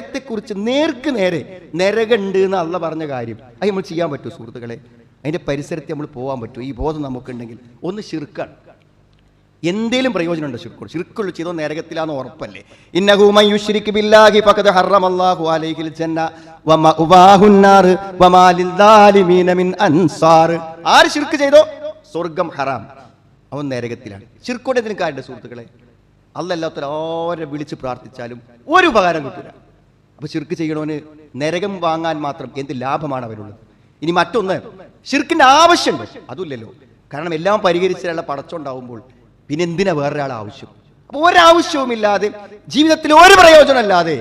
കുറിച്ച് നേർക്ക് നേരെ നരകണ്ട് എന്ന് അള്ള പറഞ്ഞ കാര്യം അത് നമ്മൾ ചെയ്യാൻ പറ്റുമോ സുഹൃത്തുക്കളെ? അതിൻ്റെ പരിസരത്ത് നമ്മൾ പോകാൻ പറ്റുമോ? ഈ ബോധം നമുക്കുണ്ടെങ്കിൽ ഒന്ന് ശിർക്കാണ്. എന്തേലും പ്രയോജനമുണ്ടോ ശിർക്കോട്? ശിർക്കുള്ള ചെയ്തോ നരകത്തിലാന്ന് ഉറപ്പല്ലേ? ഇന്നഹു മൻ യുശ്രിക് ബില്ലാഹി ഫഖദ് ഹറമല്ലാഹു അലൈഹിൽ ജന്ന വമഅവാഹുൻ നാർ വമാ ലിൽദാലിമീന മിൻ അൻസാർ. ആര് ശിർക്ക് ചെയ്തോ സ്വർഗ്ഗം ഹറാം, അവൻ നരകത്തിലാണ്. ശിർക്കോട് എന്തിനും കാര്യമുണ്ട് സുഹൃത്തുക്കളെ? അല്ലാത്തവരെ ആരെ വിളിച്ച് പ്രാർത്ഥിച്ചാലും ഒരു ഉപകാരം കിട്ടില്ല. അപ്പൊ ശിർക്ക് ചെയ്യണവന് നരകം വാങ്ങാൻ മാത്രം എന്ത് ലാഭമാണ് അവരുള്ളത്? ഇനി മറ്റൊന്ന്, ശിർക്കിന്റെ ആവശ്യമുണ്ട്, അതുമില്ലല്ലോ. കാരണം എല്ലാം പരിഹരിച്ചാലുള്ള പടച്ചുണ്ടാവുമ്പോൾ പിന്നെ എന്തിനാ വേറൊരാൾ ആവശ്യം? അപ്പൊ ഒരാവശ്യവുമില്ലാതെ ജീവിതത്തിൽ ഒരു പ്രയോജനമില്ലാതെ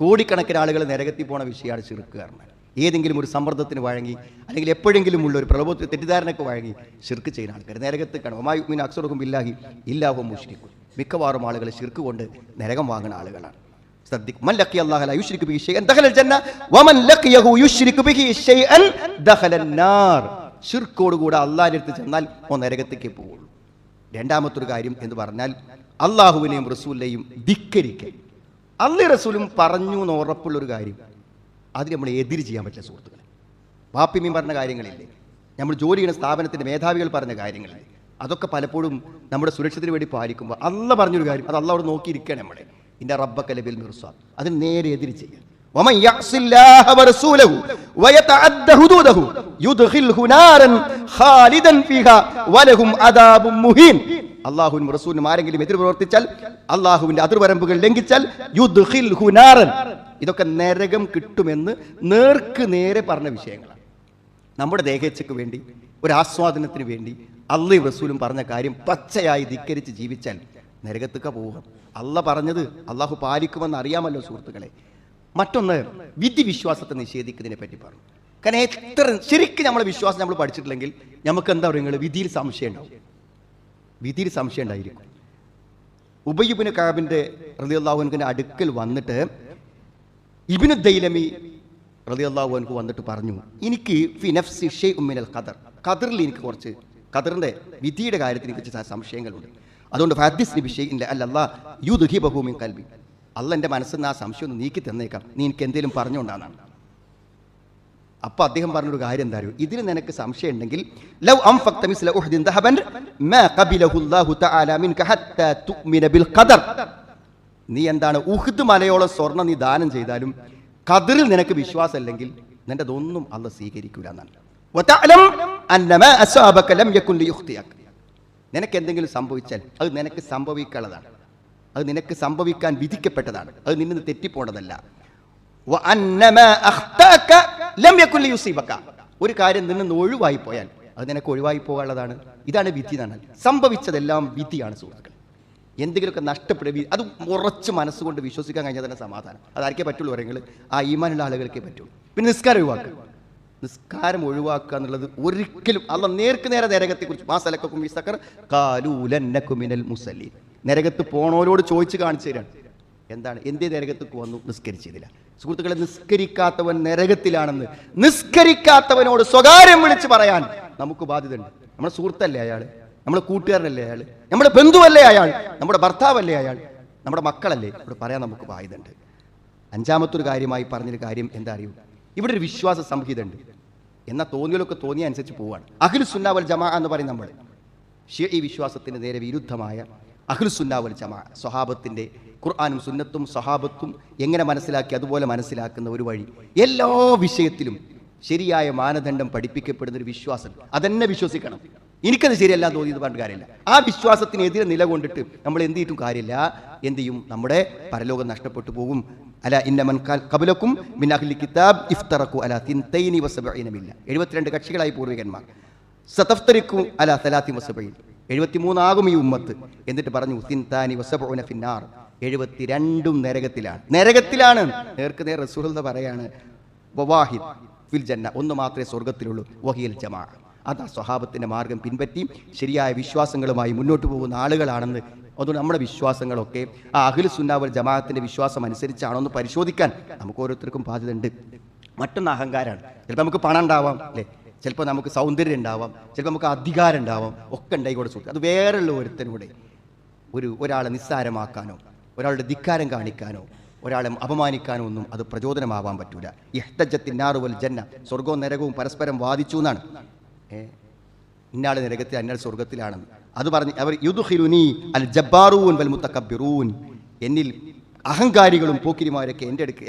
കോടിക്കണക്കിന് ആളുകൾ നരകത്തിൽ പോണ വിഷയമാണ് ശിർക്ക്. കാരണം ഏതെങ്കിലും ഒരു സമ്മർദ്ദത്തിന് വഴങ്ങി അല്ലെങ്കിൽ എപ്പോഴെങ്കിലും ഉള്ള ഒരു പ്രലോഭത്തിന് തെറ്റിദ്ധാരണക്ക് വഴങ്ങി ശിർക്ക് ചെയ്യുന്ന ആൾക്കാർ നരകത്തിൽ കാണും. അക്സറുഹും ബില്ലാഹി ഇല്ലാഹു മുശ്രിക്കുൻ. മിക്കവാറും ആളുകൾ ശിർക്ക് കൊണ്ട് നരകം വാങ്ങുന്ന ആളുകളാണ്. ശ്രദ്ധിക്കും. മൻ ലഖിയ അല്ലാഹ ലാ യുശ്രികു ബിഹി ശൈഅൻ ദഖലൽ ജന്ന വമൻ ലഖിയഹു യുശ്രികു ബിഹി ശൈഅൻ ദഖലൻ നാർ. ശിർക്കോട് കൂടെ അല്ലാഹുവിന്റെ അടുത്ത് ചെന്നാൽ ഓ നരകത്തേക്ക് പോകുള്ളൂ. രണ്ടാമത്തൊരു കാര്യം എന്ന് പറഞ്ഞാൽ അള്ളാഹുവിനെയും റസൂലിനെയും ധിക്കരിക്കൽ. അള്ളാഹും റസൂലും പറഞ്ഞു എന്ന് ഉറപ്പുള്ളൊരു കാര്യം അതിന് നമ്മൾ എതിര് ചെയ്യാൻ പറ്റില്ല സുഹൃത്തുക്കളെ. വാപ്പിമീൻ പറഞ്ഞ കാര്യങ്ങളില്ലേ, നമ്മൾ ജോലി ചെയ്യുന്ന സ്ഥാപനത്തിൻ്റെ മേധാവികൾ പറഞ്ഞ കാര്യങ്ങളില്ലേ, അതൊക്കെ പലപ്പോഴും നമ്മുടെ സുരക്ഷത്തിന് വേണ്ടി പാലിക്കുമ്പോൾ അള്ള പറഞ്ഞൊരു കാര്യം അത് അള്ളാഹ് അവിടെ നോക്കിയിരിക്കുകയാണ്. നമ്മളെ ഇന്ന റബ്ബക ലബിൽ മിർസാദ്, അതിന് നേരെ എതിര് ചെയ്യുക. വമൻ യഅസില്ലാഹ വറസൂലഹു വയതഅദ്ദ ഹുദൂദഹു യുദ്ഖിൽഹു നാരൻ ഖാലിദൻ ഫീഹാ വലഹും അദാബും മുഹീൻ. അല്ലാഹുവിനും റസൂലിനും ആരെങ്കിലും എതിർ പ്രവർത്തിച്ചാൽ, അല്ലാഹുവിന്റെ അതിർവരമ്പുകൾ ലംഘിച്ചാൽ യുദ്ഖിൽഹു നാരൻ, ഇതൊക്കെ നരകം കിട്ടുമെന്ന് നേർക്ക് നേരെ പറഞ്ഞ വിഷയങ്ങളാണ്. നമ്മുടെ ദേഹേച്ഛയ്ക്ക് വേണ്ടി ഒരു ആസ്വാദനത്തിന് വേണ്ടി അള്ളയും റസൂലും പറഞ്ഞ കാര്യം പച്ചയായി ധിക്കരിച്ച് ജീവിച്ചാൽ നരകത്തേക്ക് പോവുക. അള്ള പറഞ്ഞത് അള്ളാഹു പാലിക്കുമെന്ന് അറിയാമല്ലോ സുഹൃത്തുക്കളെ. മറ്റൊന്ന്, വിധി വിശ്വാസത്തെ നിഷേധിക്കുന്നതിനെ പറ്റി പറഞ്ഞു. കാരണം എത്ര ശരിക്കും നമ്മളെ വിശ്വാസം നമ്മൾ പഠിച്ചിട്ടില്ലെങ്കിൽ നമുക്ക് എന്താ പറയുക, വിധിയിൽ സംശയം ഉണ്ടാവും. വിധിയിൽ സംശയം ഉണ്ടായിരിക്കും. ഉബയ്യ് ഇബ്നു കഅബിന്റെ റളിയല്ലാഹു അൻഹുവിന്റെ അടുക്കൽ വന്നിട്ട് ഇബ്നു ദൈലമി റളിയല്ലാഹു അൻഹു വന്നിട്ട് പറഞ്ഞു, എനിക്ക് ഫി നഫ്സി ഷൈഉൻ മിനൽ ഖദർ, ഖദറിൽ എനിക്ക് കുറച്ച് ഖദറിന്റെ വിധിയുടെ കാര്യത്തിൽ എനിക്ക് ചില സംശയങ്ങളുണ്ട്. അതുകൊണ്ട് ഫഹദ്ദിസ്നി ബിശൈഇൻ ലഅല്ലാഹ് യുദ്ഹിബഹു മിൻ ഖൽബി, അള്ള എൻ്റെ മനസ്സിൽ നിന്ന് ആ സംശയം ഒന്ന് നീക്കി തന്നേക്കാം, നീ എനിക്ക് എന്തെങ്കിലും പറഞ്ഞുകൊണ്ടാണ്. അപ്പൊ അദ്ദേഹം പറഞ്ഞൊരു കാര്യം എന്താ അറിയോ, ഇതിന് നിനക്ക് സംശയം ഉണ്ടെങ്കിൽ ലൗ അൻഫഖ്ത മിസ്ല ഉഹ്ദിൻ ദഹബൻ മാ ഖബിലഹു അല്ലാഹു തആല മിൻക ഹത്താ തുഅ്മിന ബിൽ ഖദർ. നീ എന്താണ് ഉഹ്ദ് മലയോളം സ്വർണ്ണം നീ ദാനം ചെയ്താലും ഖദറിൽ നിനക്ക് വിശ്വാസം ഇല്ലെങ്കിൽ നിന്റെ അതൊന്നും അള്ള സ്വീകരിക്കൂല എന്നാണ്. വതഅലം അന്ന മാ അസാബക ലം യകുൻ ലിയുഖ്തിയക, നിനക്ക് എന്തെങ്കിലും സംഭവിച്ചാൽ അത് നിനക്ക് സംഭവിക്കാനുള്ളതാണ്, അത് നിനക്ക് സംഭവിക്കാൻ വിധിക്കപ്പെട്ടതാണ്, അത് നിന്നിൽ നിന്ന് തെറ്റിപ്പോണതല്ല. ഒരു കാര്യം നിന്ന് ഒഴിവായി പോയാൽ അത് നിനക്ക് ഒഴിവായി പോകാനുള്ളതാണ്. ഇതാണ് വിധി എന്നാണ്. സംഭവിച്ചതെല്ലാം വിധിയാണ് സുഹൃത്തുക്കൾ. എന്തെങ്കിലുമൊക്കെ നഷ്ടപ്പെടുക, അത് ഉറച്ച് മനസ്സുകൊണ്ട് വിശ്വസിക്കാൻ കഴിഞ്ഞാൽ തന്നെ സമാധാനം. അതാർക്കേ പറ്റുള്ളൂ പറയുന്നത്, ആ ഈമാനുള്ള ആളുകൾക്കേ പറ്റുള്ളൂ. പിന്നെ നിസ്കാരം ഒഴിവാക്കുക, നിസ്കാരം ഒഴിവാക്കുക എന്നുള്ളത് ഒരിക്കലും അല്ല നേർക്ക് നേരെ നരകത്തെക്കുറിച്ച് മാസലക്കും മുസല്ലീൻ, നരകത്ത് പോണോരോട് ചോദിച്ച് കാണിച്ചു തരാണ്. എന്താണ് എന്തേ നരകത്തേക്ക് വന്നു? നിസ്കരിച്ചില്ല. സുഹൃത്തുക്കളെ, നിസ്കരിക്കാത്തവൻ നരകത്തിലാണെന്ന് നിസ്കരിക്കാത്തവനോട് സ്വകാര്യം വിളിച്ച് പറയാൻ നമുക്ക് ബാധ്യതയുണ്ട്. നമ്മുടെ സുഹൃത്തല്ലേ അയാൾ, നമ്മുടെ കൂട്ടുകാരനല്ലേ അയാൾ, നമ്മുടെ ബന്ധുവല്ലേ അയാൾ, നമ്മുടെ ഭർത്താവല്ലേ അയാൾ, നമ്മുടെ മക്കളല്ലേ, ഇവിടെ പറയാൻ നമുക്ക് ബാധ്യതയുണ്ട്. അഞ്ചാമത്തൊരു കാര്യമായി പറഞ്ഞൊരു കാര്യം എന്താ അറിയൂ, ഇവിടെ ഒരു വിശ്വാസ സംഹിത ഉണ്ട്. എന്നാൽ തോന്നിയാലൊക്കെ തോന്നിയ അനുസരിച്ച് പോവാണ്. അഹ്ലുസ് സുന്ന വൽ ജമാഅ എന്ന് പറയും നമ്മൾ. ഷിഈ വിശ്വാസത്തിന് നേരെ വിരുദ്ധമായ അഹ്ലുസ് സുന്ന വൽ ജമാഅ, സ്വഹാബത്തിന്റെ ഖുർആനും സുന്നത്തും സ്വഹാബത്തും എങ്ങനെ മനസ്സിലാക്കി അതുപോലെ മനസ്സിലാക്കുന്ന ഒരു വഴി, എല്ലാ വിഷയത്തിലും ശരിയായ മാനദണ്ഡം പഠിപ്പിക്കപ്പെടുന്ന ഒരു വിശ്വാസം, അതെന്നെ വിശ്വസിക്കണം. എനിക്കത് ശരിയല്ല തോന്നിയത് പറഞ്ഞ കാര്യമില്ല. ആ വിശ്വാസത്തിനെതിരെ നിലകൊണ്ടിട്ട് നമ്മൾ എന്ത് ചെയ്തിട്ടും കാര്യമില്ല. എന്ത് ചെയ്യും? നമ്മുടെ പരലോകം നഷ്ടപ്പെട്ടു പോകും. അല ഇന്നമൻ ഖബലക്കും മിൻ അഹ്ലി കിതാബ് ഇഫ്തറഖു അലാ 72 മില്ല, 72 കക്ഷികളായി പൂർവികന്മാർ. സതഫ്തരിഖു അലാ 73, 73 ആകും ഈ ഉമ്മത്ത്. എന്നിട്ട് പറഞ്ഞു 72 ഫിന്നാർ, 72 നരകത്തിലാണ്. നേർക്ക് നേർ റസൂലുള്ളാഹി പറയാണ്, വവാഹിദ് ഫിൽ ജന്ന, ഒന്ന് മാത്രമേ സ്വർഗത്തിലുള്ളൂ, വഹിയൽ ജമാഅ, അതാ സ്വഹാബത്തിന്റെ മാർഗം പിൻപറ്റി ശരിയായ വിശ്വാസങ്ങളുമായി മുന്നോട്ട് പോകുന്ന ആളുകളാണെന്ന്. അതുകൊണ്ട് നമ്മുടെ വിശ്വാസങ്ങളൊക്കെ ആ അഹ്ലുസ് സുന്ന വൽ ജമാഅത്തിന്റെ വിശ്വാസം അനുസരിച്ചാണോ എന്ന് പരിശോധിക്കാൻ നമുക്ക് ഓരോരുത്തർക്കും ബാധ്യതയുണ്ട്. മറ്റൊന്ന് അഹങ്കാരമാണ്. ചിലപ്പോൾ നമുക്ക് പണം ഉണ്ടാവാം അല്ലേ, ചിലപ്പോൾ നമുക്ക് സൗന്ദര്യം ഉണ്ടാവാം, ചിലപ്പോൾ നമുക്ക് അധികാരം ഉണ്ടാവാം, ഒക്കെ ഉണ്ടായിക്കോടെ സുഹൃത്ത്. അത് വേറെയുള്ള ഒരുത്തനൂടെ ഒരാളെ നിസ്സാരമാക്കാനോ ഒരാളുടെ ധിക്കാരം കാണിക്കാനോ ഒരാളെ അപമാനിക്കാനൊന്നും അത് പ്രചോദനമാവാൻ പറ്റൂല. ഇഹ്തജത്തിൻ നാറു വൽ ജന്ന, സ്വർഗവും നരകവും പരസ്പരം വാദിച്ചു എന്നാണ്. ഇന്നാൾ നരകത്തിൽ അന്നാൾ സ്വർഗത്തിലാണെന്ന് അത് പറഞ്ഞ് അവർ യുദ്ഖിലുനി അൽ ജബ്ബാറൂൻ വൽ മുതകബ്ബിറൂൻ, എന്നിൽ അഹങ്കാരികളും പോക്കിരിമാരൊക്കെ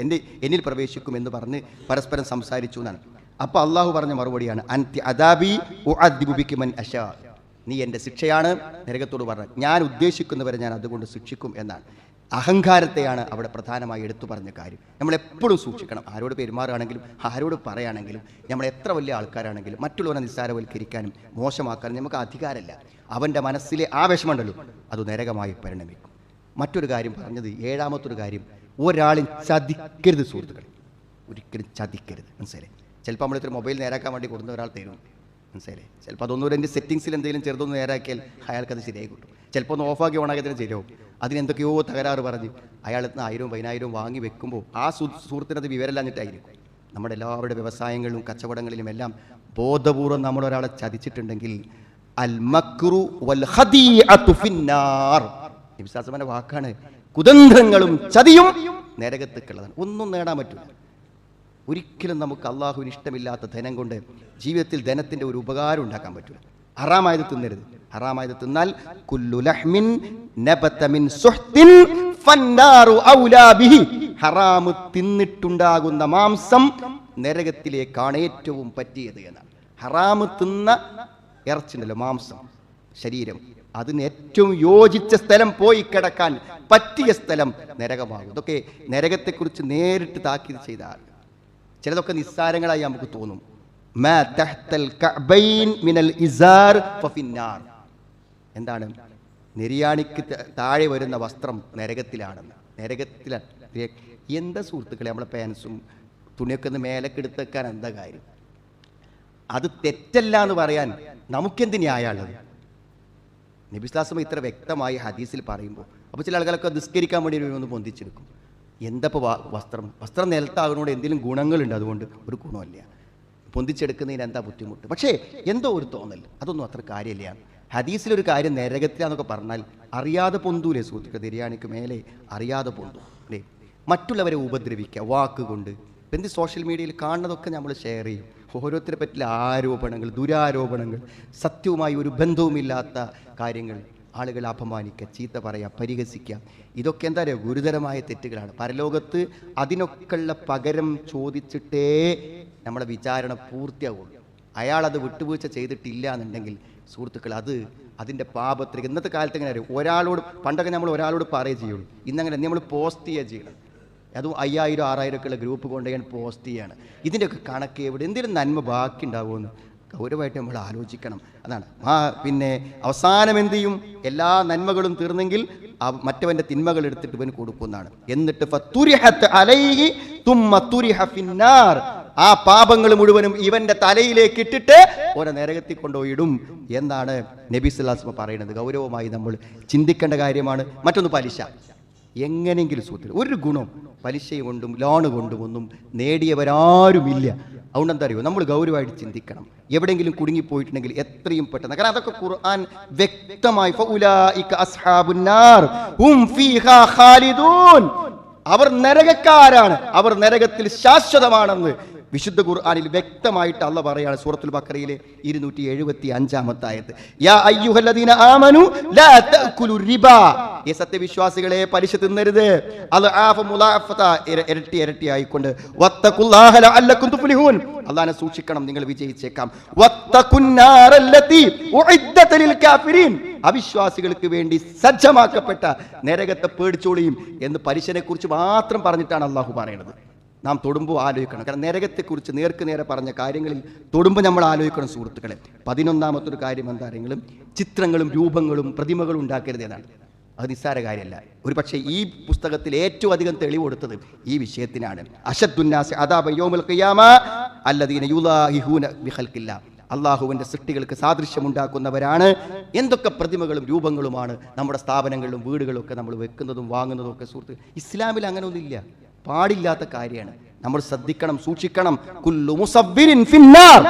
എന്നിൽ പ്രവേശിക്കുമെന്ന് പറഞ്ഞ് പരസ്പരം സംസാരിച്ചു എന്നാണ്. അപ്പോൾ അള്ളാഹു പറഞ്ഞ മറുപടിയാണ് അൻതി അദാബി ഉഅദ്ദിബു ബിക മൻ അശാ, നീ എൻ്റെ ശിക്ഷയാണ് നരകത്തോട് പറഞ്ഞത്, ഞാൻ ഉദ്ദേശിക്കുന്നവരെ ഞാൻ അതുകൊണ്ട് ശിക്ഷിക്കും എന്നാണ്. അഹങ്കാരത്തെയാണ് അവിടെ പ്രധാനമായി എടുത്തു പറഞ്ഞ കാര്യം. നമ്മളെപ്പോഴും സൂക്ഷിക്കണം. ആരോട് പെരുമാറുകയാണെങ്കിലും ആരോട് പറയുകയാണെങ്കിലും നമ്മൾ എത്ര വലിയ ആൾക്കാരാണെങ്കിലും മറ്റുള്ളവരെ നിസ്സാരവൽക്കരിക്കാനും മോശമാക്കാനും നമുക്ക് അധികാരമില്ല. അവൻ്റെ മനസ്സിലെ ആവേശമുണ്ടല്ലോ അത് നരകമായി പരിണമിക്കും. മറ്റൊരു കാര്യം പറഞ്ഞത്, ഏഴാമത്തൊരു കാര്യം, ഒരാളും ചതിക്കരുത് സുഹൃത്തുക്കൾ, ഒരിക്കലും ചതിക്കരുത്. മനസ്സിലായി? ചിലപ്പോൾ നമ്മളിത്ര മൊബൈൽ നേരാക്കാൻ വേണ്ടി കൊടുക്കുന്ന ഒരാൾ തരും, മനസ്സിലായി? ചിലപ്പോൾ അതൊന്നും എൻ്റെ സെറ്റിങ്സിൽ എന്തെങ്കിലും ചെറുതൊന്ന് നേരാക്കിയാൽ അയാൾക്കത് ശരിയായി കിട്ടും. ചിലപ്പോൾ ഒന്ന് ഓഫാക്കി ഓണാക്കിയതിന് ശരിയാവും. അതിനെന്തൊക്കെയോ തകരാറ് പറഞ്ഞ് അയാളെന്ന് 1000 10,000 വാങ്ങി വെക്കുമ്പോൾ ആ സുഹൃത്തിനത് വിവരമില്ലാഞ്ഞിട്ടായിരിക്കും. നമ്മുടെ എല്ലാവരുടെ വ്യവസായങ്ങളിലും കച്ചവടങ്ങളിലും എല്ലാം ബോധപൂർവ്വം നമ്മളൊരാളെ ചതിച്ചിട്ടുണ്ടെങ്കിൽ അൽ മക്റു വൽ ഖദീഅതു ഫിന്നാർ, നബി സല്ലല്ലാഹു അലൈഹി വസല്ലമയുടെ വാക്കാണ്. കുതന്ത്രങ്ങളും ചതിയും നരകത്തേക്കുള്ളതാണ്. ഒന്നും നേടാൻ പറ്റില്ല. ഒരിക്കലും നമുക്ക് അള്ളാഹുവിന് ഇഷ്ടമില്ലാത്ത ധനം കൊണ്ട് ജീവിതത്തിൽ ധനത്തിൻ്റെ ഒരു ഉപകാരം ഉണ്ടാക്കാൻ പറ്റില്ല. ഹറാമായത് തിന്നരുത്. ഹറാമായത് തിന്നാൽ കുല്ലു ലഹ്മിൻ നബത മിൻ സുഹ്തിൻ ഫന്നാറു ഔലാ ബിഹി, ഹറാമ് തിന്നിട്ടുണ്ടാകുന്ന മാംസം നരകത്തിലേക്കാണ് ഏറ്റവും പറ്റിയത് എന്നാണ്. ഹറാമ് തിന്ന ഇറച്ചിണ്ടല്ലോ, മാംസം, ശരീരം, അതിന് ഏറ്റവും യോജിച്ച സ്ഥലം പോയി കിടക്കാൻ പറ്റിയ സ്ഥലം നരകമാകും. ഇതൊക്കെ നരകത്തെക്കുറിച്ച് നേരിട്ട് താക്കീത് ചെയ്ത ആൾ. ചിലതൊക്കെ നിസ്സാരങ്ങളായി നമുക്ക് തോന്നും. മാ തഹ്തൽ കഅബൈൻ മിനൽ ഇസാർ ഫഫിന്നാർ, എന്താണ്? നിര്യാണിക്ക് താഴെ വരുന്ന വസ്ത്രം നരകത്തിലാണെന്ന്. നരകത്തിലാണ്. എന്താ സുഹൃത്തുക്കളെ, നമ്മളെ പാൻസും തുണിയൊക്കെ ഒന്ന് മേലൊക്കെ എടുത്ത് വെക്കാൻ എന്താ കാര്യം? അത് തെറ്റല്ല എന്ന് പറയാൻ നമുക്കെന്ത് ന്യായമുള്ളത്? നബി സ്വല്ലല്ലാഹു അലൈഹി വസല്ലം ഇത്ര വ്യക്തമായി ഹദീസിൽ പറയുമ്പോൾ അപ്പോൾ ചില ആളുകളൊക്കെ നിസ്കരിക്കാൻ വേണ്ടി ഒന്ന് പൊന്തിച്ചെടുക്കും. എന്തപ്പോൾ വസ്ത്രം നിലത്താകുന്നതുകൊണ്ട് എന്തെങ്കിലും ഗുണങ്ങളുണ്ട്, അതുകൊണ്ട് ഒരു ഗുണമില്ല. പൊന്തിച്ചെടുക്കുന്നതിന് എന്താ ബുദ്ധിമുട്ട്? പക്ഷേ എന്തോ ഒരു തോന്നൽ, അതൊന്നും അത്ര കാര്യമില്ല. ഹദീസിലൊരു കാര്യം നരകത്തിലാന്നൊക്കെ പറഞ്ഞാൽ അറിയാതെ പൊന്തൂലേ സുഹൃത്തുക്കൾ? ബിരിയാണിക്ക് മേലെ അറിയാതെ പൊന്തു അല്ലേ? മറ്റുള്ളവരെ ഉപദ്രവിക്കുക വാക്കുകൊണ്ട്. എന്ത് സോഷ്യൽ മീഡിയയിൽ കാണുന്നതൊക്കെ നമ്മൾ ഷെയർ ചെയ്യും. ഓരോരുത്തരെ പറ്റിയുള്ള ആരോപണങ്ങൾ, ദുരാരോപണങ്ങൾ, സത്യവുമായി ഒരു ബന്ധവുമില്ലാത്ത കാര്യങ്ങൾ ആളുകൾ അപമാനിക്കുക, ചീത്ത പറയുക, പരിഹസിക്കുക. ഇതൊക്കെ എന്താ പറയുക, ഗുരുതരമായ തെറ്റുകളാണ്. പരലോകത്ത് അതിനൊക്കെയുള്ള പകരം ചോദിച്ചിട്ടേ നമ്മളെ വിചാരണ പൂർത്തിയാവുള്ളൂ. അയാളത് വിട്ടുവീഴ്ച ചെയ്തിട്ടില്ല എന്നുണ്ടെങ്കിൽ സുഹൃത്തുക്കൾ അതിൻ്റെ പാപത്തിലേക്ക് ഇന്നത്തെ കാലത്ത് എങ്ങനെ അറിയും? ഒരാളോട് പണ്ടൊക്കെ നമ്മൾ ഒരാളോട് പറയുകയേ ചെയ്യുള്ളൂ. ഇന്നങ്ങനെ നമ്മൾ പോസ്റ്റ് ചെയ്യുക ചെയ്യണം. അതും 5000 6000 ഒക്കെയുള്ള ഗ്രൂപ്പ് കൊണ്ട് ഞാൻ പോസ്റ്റ് ചെയ്യാണ്. ഇതിൻ്റെയൊക്കെ കണക്ക് എവിടെ, എന്തെങ്കിലും നന്മ ബാക്കി ഉണ്ടാവുമെന്ന് ഗൗരവമായിട്ട് നമ്മൾ ആലോചിക്കണം. അതാണ്. പിന്നെ അവസാനം എന്ത് ചെയ്യും? എല്ലാ നന്മകളും തീർന്നെങ്കിൽ മറ്റവൻ്റെ തിന്മകൾ എടുത്തിട്ട് ഇവന് കൊടുക്കുന്നതാണ്. എന്നിട്ട് ഫതുരിഹത് അലൈഹി തുമ്മ തുരിഹ ഫിന്നാർ, ആ പാപങ്ങൾ മുഴുവനും ഇവന്റെ തലയിലേക്ക് ഇട്ടിട്ട് ഓരോ നരകത്തിൽ കൊണ്ടുപോയിടും എന്നാണ് നബി സല്ലല്ലാഹു അലൈഹി വസല്ലം പറയുന്നത്. ഗൗരവമായി നമ്മൾ ചിന്തിക്കേണ്ട കാര്യമാണ്. മറ്റൊന്ന് പലിശ. എങ്ങനെയെങ്കിലും സൂത്രം ഒരു ഗുണം പലിശ കൊണ്ടും ലോണ് കൊണ്ടും ഒന്നും നേടിയവരാരുമില്ല. അതുകൊണ്ട് എന്താ അറിയോ, നമ്മൾ ഗൗരവമായിട്ട് ചിന്തിക്കണം. എവിടെയെങ്കിലും കുടുങ്ങിപ്പോയിട്ടുണ്ടെങ്കിൽ എത്രയും പെട്ടെന്ന്, കാരണം അതൊക്കെ ഖുർആൻ വ്യക്തമായി ഫഉലൈക അസ്ഹാബുന്നാർ ഹും ഫീഹാ ഖാലിദൂൻ, അവർ നരകക്കാരാണ്, അവർ നരകത്തിൽ ശാശ്വതമാണെന്ന് വിശുദ്ധ ഖുർആനിൽ വ്യക്തമായിട്ട് അല്ലാഹ് പറയാണ്. സൂറത്തുൽ ബഖറയിലെ 275 ആയത്ത്, യാ അയ്യുഹല്ലദീന ആമനു ലാ തഅകുലു റിബ, ഈ സത്യവിശ്വാസികളെ പലിശ തിന്നരുത്. അൽആഫ മുലാഫത, ഇരട്ടി ഇരട്ടി ആയിക്കൊണ്ട്, വത്തഖുല്ലാഹ ലഅല്ലകും തുഫ്ലിഹൂൻ, അല്ലാഹനെ സൂക്ഷിക്കണം, നിങ്ങൾ വിജയിച്ചേക്കാം. വത്തഖുന്നാറല്ലതി ഉഇദ്ദത ലിൽ കാഫിരീൻ, അവിശ്വാസികൾക്ക് വേണ്ടി സജ്ജമാക്കപ്പെട്ട നരകത്തെ പേടിച്ചോളിയും എന്ന് പലിശനെ കുറിച്ച് മാത്രം പറഞ്ഞിട്ടാണ് അല്ലാഹു പറയുന്നത്. നാം തൊടുമ്പോൾ ആലോചിക്കണം. കാരണം നരകത്തെക്കുറിച്ച് നേർക്ക് നേരെ പറഞ്ഞ കാര്യങ്ങളിൽ തൊടുമ്പോൾ നമ്മൾ ആലോചിക്കണം സുഹൃത്തുക്കളെ. 11ാമത്തൊരു കാര്യം എന്താണെങ്കിലും ചിത്രങ്ങളും രൂപങ്ങളും പ്രതിമകളും ഉണ്ടാക്കരുത് എന്നാണ്. അത് നിസ്സാര കാര്യമല്ല. ഒരു പക്ഷേ ഈ പുസ്തകത്തിൽ ഏറ്റവും അധികം തെളിവ് കൊടുത്തത് ഈ വിഷയത്തിനാണ്. അശദ്ദുന്നാസി അദാബ യൗമൽ ഖിയാമ അല്ലദീന യുലാഹിഹൂന ബിഖൽഖില്ലാ, അള്ളാഹുവിൻ്റെ സൃഷ്ടികൾക്ക് സാദൃശ്യമുണ്ടാക്കുന്നവരാണ്. എന്തൊക്കെ പ്രതിമകളും രൂപങ്ങളുമാണ് നമ്മുടെ സ്ഥാപനങ്ങളിലും വീടുകളും ഒക്കെ നമ്മൾ വെക്കുന്നതും വാങ്ങുന്നതും ഒക്കെ സുഹൃത്ത്. ഇസ്ലാമിൽ അങ്ങനെ ഒന്നുമില്ല, പാടില്ലാത്ത കാര്യമാണ്. നമ്മൾ ശ്രദ്ധിക്കണം, സൂക്ഷിക്കണം. കുല്ലു മുസവ്വിരിൻ ഫിന്നാർ,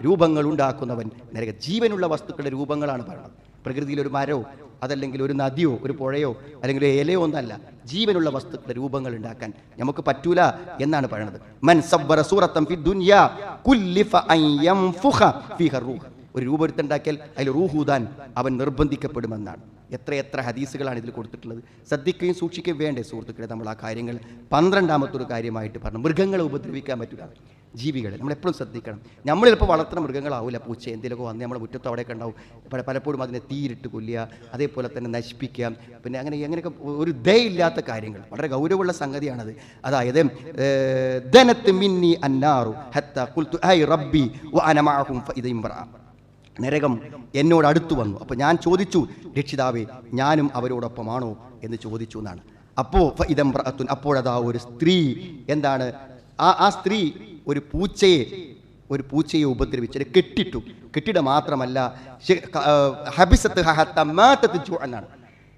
രൂപങ്ങൾ ഉണ്ടാക്കുന്നവൻ നരക. ജീവനുള്ള വസ്തുക്കളുടെ രൂപങ്ങളാണ് പറയുന്നത്. പ്രകൃതിയിലൊരു മരവും അതല്ലെങ്കിൽ ഒരു നദിയോ ഒരു പുഴയോ അല്ലെങ്കിൽ ഒരു ഇലയോ ഒന്നല്ല, ജീവനുള്ള വസ്തുക്കളുടെ രൂപങ്ങൾ ഉണ്ടാക്കാൻ നമുക്ക് പറ്റൂല എന്നാണ് പറയുന്നത്. മൻ സബ്ബറ സൂറത്തൻ ഫി ദുനിയാ കുല്ലിഫ അൻ യൻഫുഖ ഫീഹ റൂഹ്. ഒരു രൂപമെടുത്തുണ്ടാക്കിയാൽ അതിൽ റൂഹൂദാൻ അവൻ നിർബന്ധിക്കപ്പെടുമെന്നാണ്. എത്ര ഹദീസുകളാണ് ഇതിൽ കൊടുത്തിട്ടുള്ളത്. ശ്രദ്ധിക്കുകയും സൂക്ഷിക്കുകയും വേണ്ടേ സുഹൃത്തുക്കളെ നമ്മൾ ആ കാര്യങ്ങൾ. 12ാമത്തൊരു കാര്യമായിട്ട് പറഞ്ഞു, മൃഗങ്ങളെ ഉപദ്രവിക്കാൻ പറ്റില്ല. ജീവികളെ നമ്മളെപ്പോഴും ശ്രദ്ധിക്കണം. നമ്മൾ ചിലപ്പോൾ വളർത്തുന്ന മൃഗങ്ങളാവില്ല, പൂച്ച എന്തെങ്കിലുമൊക്കെ വന്ന് നമ്മുടെ മുറ്റത്ത് അവിടെയൊക്കെ ഉണ്ടാവും. പലപ്പോഴും അതിനെ തീയിലിട്ട് കൊല്ലുക, അതേപോലെ തന്നെ നശിപ്പിക്കുക, പിന്നെ അങ്ങനെയൊക്കെ ഒരു ദയയില്ലാത്ത കാര്യങ്ങൾ. വളരെ ഗൗരവമുള്ള സംഗതിയാണത്. അതായത് ദനത്ത് മിന്നി അന്നാറു ഹത്താ ഖുൽതു ഐ റബ്ബി വഅന മഅഹും ഫഇദ ഇംറഅ. നരകം എന്നോട് അടുത്തു വന്നു. അപ്പോൾ ഞാൻ ചോദിച്ചു, രക്ഷിതാവേ ഞാനും അവരോടൊപ്പമാണോ എന്ന് ചോദിച്ചു എന്നാണ്. അപ്പോൾ ഫഇദംറഅത്തുൻ, അപ്പോഴതാ ഒരു സ്ത്രീ എന്താണ്, ആ സ്ത്രീ ഒരു പൂച്ചയെ ഉപദ്രവിച്ചത് കെട്ടിട മാത്രമല്ല ഹബിസത്ത് എന്നാണ്.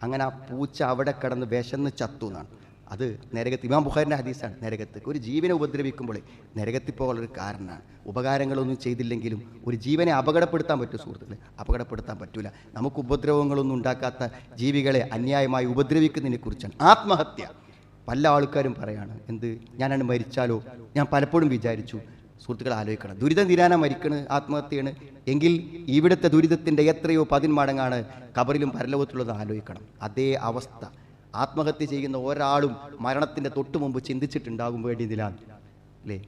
അങ്ങനെ ആ പൂച്ച അവിടെ കിടന്ന് വിശന്ന് ചത്തു എന്നാണ്. അത് നരകത്ത്, ഇമാം ബുഖാരിൻ്റെ ഹദീസാണ്. നരകത്ത് ഒരു ജീവനെ ഉപദ്രവിക്കുമ്പോൾ നരകത്തിൽ പോകാനുള്ളൊരു കാരണമാണ്. ഉപകാരങ്ങളൊന്നും ചെയ്തില്ലെങ്കിലും ഒരു ജീവനെ അപകടപ്പെടുത്താൻ പറ്റും സുഹൃത്തുക്കളെ, അപകടപ്പെടുത്താൻ പറ്റില്ല. നമുക്ക് ഉപദ്രവങ്ങളൊന്നും ഉണ്ടാക്കാത്ത ജീവികളെ അന്യായമായി ഉപദ്രവിക്കുന്നതിനെ കുറിച്ചാണ്. ആത്മഹത്യ പല ആൾക്കാരും പറയാണ്, എന്ത് ഞാനാണ് മരിച്ചാലോ. ഞാൻ പലപ്പോഴും വിചാരിച്ചു, സുഹൃത്തുക്കൾ ആലോചിക്കണം, ദുരിതം തീരാനാ മരിക്കണത്, ആത്മഹത്യയാണ് എങ്കിൽ ഇവിടുത്തെ ദുരിതത്തിൻ്റെ എത്രയോ 10 മടങ്ങാണ് കബറിലും പരലോകത്തുള്ളത്. ആലോചിക്കണം. അതേ അവസ്ഥ ആത്മഹത്യ ചെയ്യുന്ന ഒരാളും മരണത്തിൻ്റെ തൊട്ട് മുമ്പ് ചിന്തിച്ചിട്ടുണ്ടാകും വേണ്ടിയതിലാണ് അല്ലേ.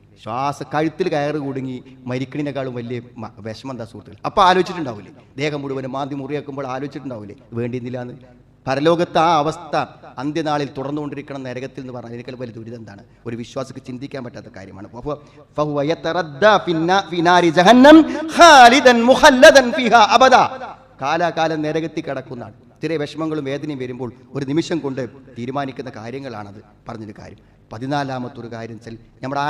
കഴുത്തിൽ കയറ് കുടുങ്ങി മരിക്കണിനേക്കാളും വലിയ വിഷമം എന്താ സുഹൃത്തുക്കൾ. അപ്പോൾ ആലോചിച്ചിട്ടുണ്ടാവില്ലേ, ദേഹം മുഴുവനും മാന്തി മുറിയാക്കുമ്പോൾ ആലോചിച്ചിട്ടുണ്ടാവില്ലേ വേണ്ടിയതില്ലാന്ന്. പരലോകത്ത് ആ അവസ്ഥ അന്ത്യനാളിൽ തുടർന്നുകൊണ്ടിരിക്കണം നരകത്തിൽ എന്ന് പറഞ്ഞാൽ അതിനേക്കാൾ വലിയ ദുരിതം എന്താണ്? ഒരു വിശ്വാസിക്ക് ചിന്തിക്കാൻ പറ്റാത്ത കാര്യമാണ്. കാലാകാലം നരകത്തിൽ കിടക്കുന്നതാണ്. ചെറിയ വിഷമങ്ങളും വേദനയും വരുമ്പോൾ ഒരു നിമിഷം കൊണ്ട് തീരുമാനിക്കുന്ന കാര്യങ്ങളാണത് പറഞ്ഞൊരു കാര്യം. 14ാമത്തൊരു കാര്യം വെച്ചാൽ നമ്മുടെ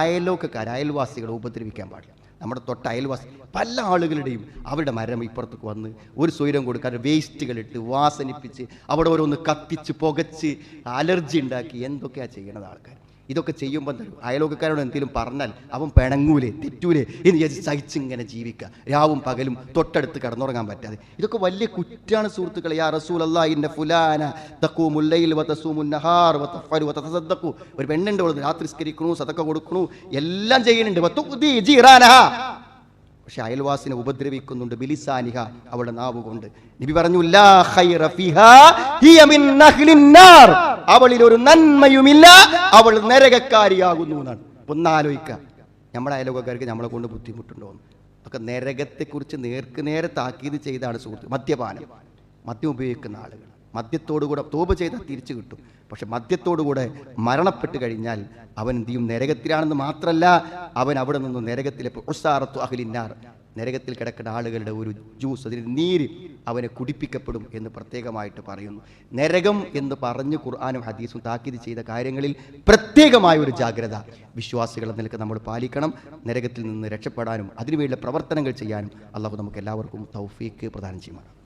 അയൽവാസികളെ ഉപദ്രവിക്കാൻ പാടില്ല. നമ്മുടെ തൊട്ട അയൽവാസി പല ആളുകളുടെയും അവരുടെ മരം ഇപ്പുറത്തേക്ക് വന്ന് ഒരു സ്വൈരം കൊടുക്കാതെ വേസ്റ്റുകളിട്ട് വാസനിപ്പിച്ച് അവിടെ ഓരോന്ന് കത്തിച്ച് പുകച്ച് അലർജി ഉണ്ടാക്കി എന്തൊക്കെയാണ് ചെയ്യണത് ആൾക്കാർ. ഇതൊക്കെ ചെയ്യുമ്പോൾ അയലോക്കക്കാരോട് എന്തെങ്കിലും പറഞ്ഞാൽ അവൻ പിണങ്ങൂലേ, തെറ്റൂലേ എന്ന് വിചാരിച്ച് സഹിച്ചിങ്ങനെ ജീവിക്കുക, രാവും പകലും തൊട്ടടുത്ത് കിടന്നുറങ്ങാൻ പറ്റാതെ. ഇതൊക്കെ വലിയ കുറ്റാണ് സുഹൃത്തുക്കളെ. യാ റസൂലല്ലാഹി ഇന്ന ഫുലാന തഖൂമുൽ ലൈൽ വതസൂമുൻ നഹാർ വതഫലു വതതസദ്ദഖു. ഒരു പെണ്ണുണ്ട്, രാത്രി നിസ്കരിക്കണു, സദഖ കൊടുക്കണു, എല്ലാം ചെയ്യുന്നുണ്ട്. വതുദി ജീറാനഹ, പക്ഷെ അയൽവാസിനെ ഉപദ്രവിക്കുന്നുണ്ട്. ബിലിസാനിഹ, അവളുടെ നാവ് കൊണ്ട്. നബി പറഞ്ഞു, ലാ ഖൈറ ഫിഹാ ഹിയ മിൻ നഹ്ലിൻ നാർ, അവളിൽ ഒരു നന്മയുമില്ല, അവൾ നരകക്കാരിയാകുന്നു എന്നാണ്. ഒന്നാലോചിക്കുക, നമ്മുടെ അയൽവക്കാർക്ക് നമ്മളെ കൊണ്ട് ബുദ്ധിമുട്ടുണ്ടോ എന്ന്. ഒക്കെ നരകത്തെക്കുറിച്ച് നേരെ താക്കീത് ചെയ്താണ് സുഹൃത്ത്. മദ്യം ഉപയോഗിക്കുന്ന ആളുകൾ മദ്യത്തോടുകൂടെ തോപ ചെയ്താൽ തിരിച്ചു കിട്ടും. പക്ഷെ മദ്യത്തോടുകൂടെ മരണപ്പെട്ട് കഴിഞ്ഞാൽ അവൻ എന്ത് ചെയ്യും? നരകത്തിലാണെന്ന് മാത്രമല്ല, അവൻ അവിടെ നിന്ന് നരകത്തിലെ ഉസാറത്തു അഹ്ലിന്നാർ, നരകത്തിൽ കിടക്കുന്ന ആളുകളുടെ ഒരു ജ്യൂസ്, അതിന് നീര് അവനെ കുടിപ്പിക്കപ്പെടും എന്ന് പ്രത്യേകമായിട്ട് പറയുന്നു. നരകം എന്ന് പറഞ്ഞ് ഖുർആനും ഹദീസും താക്കീത് ചെയ്ത കാര്യങ്ങളിൽ പ്രത്യേകമായ ഒരു ജാഗ്രത വിശ്വാസികൾ എന്ന നിലക്ക് നമ്മൾ പാലിക്കണം. നരകത്തിൽ നിന്ന് രക്ഷപ്പെടാനും അതിനുവേണ്ട പ്രവർത്തനങ്ങൾ ചെയ്യാനും അള്ളാഹു നമുക്ക് എല്ലാവർക്കും തൗഫീക്ക് പ്രദാനം ചെയ്യുമാണ്.